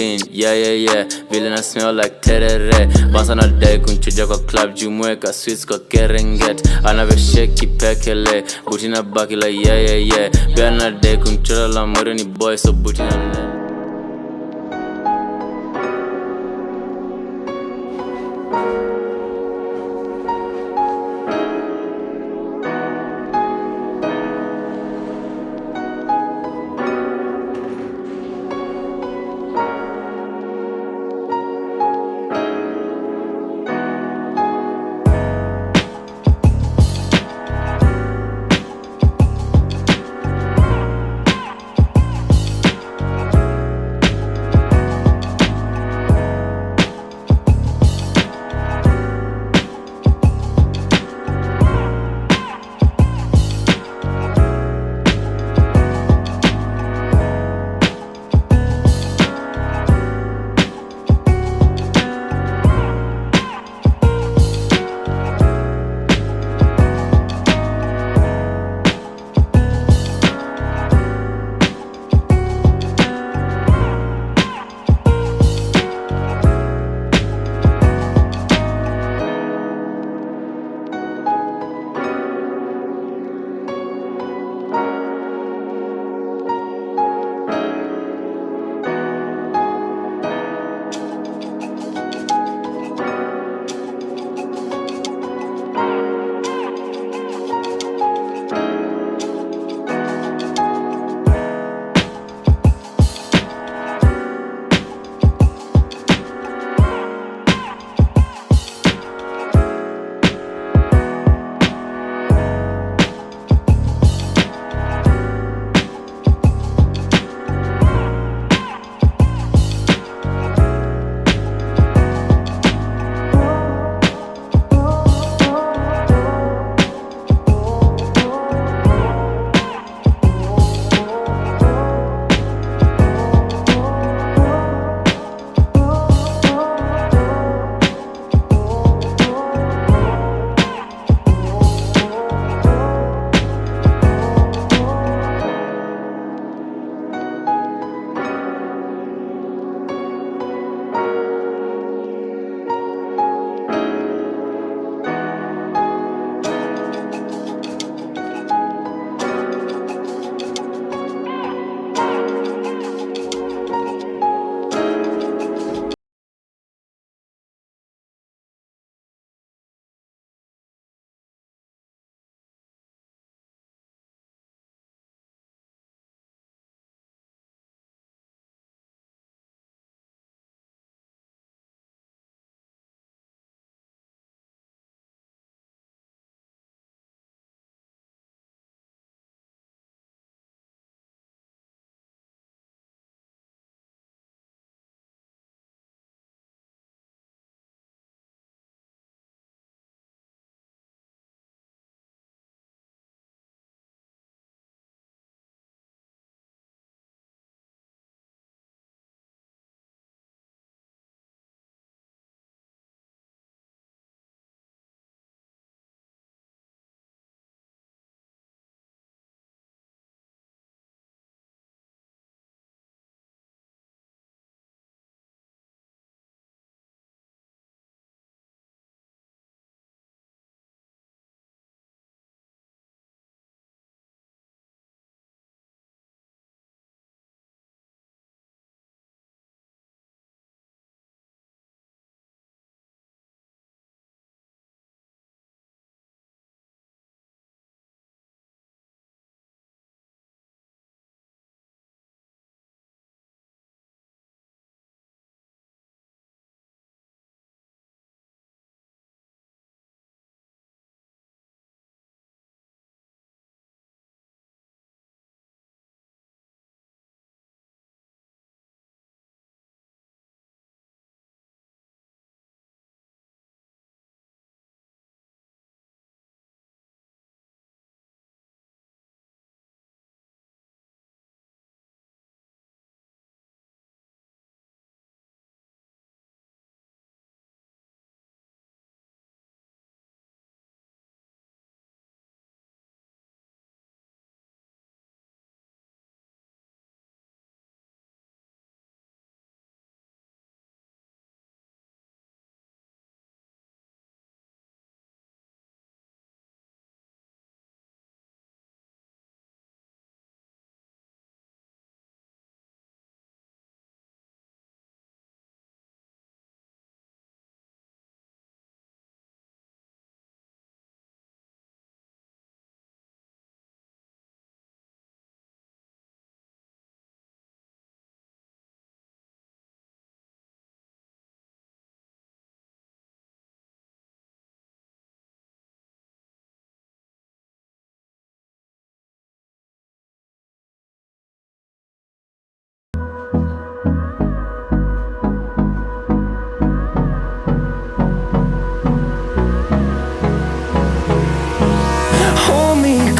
clean, yeah. Vile na smell like terere. Bansa na day kunchuja kwa club jumweka sweets kwa kerenget. Anave shake pekele, booty na baki like yeah. Bia na day kunchola la mori ni boy so booty na le.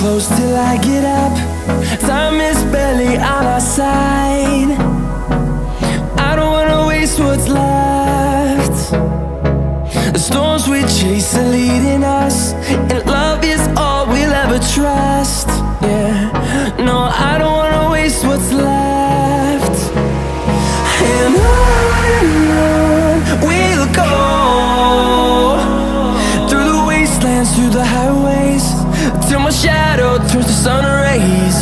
close till I get up. Time is barely on our side. I don't wanna waste what's left. The storms we chase are leading us, and love is all we'll ever trust. Yeah, no, I don't wanna waste what's left. And on we'll go, through the wastelands, through the highways, till my shadow turns to sun rays.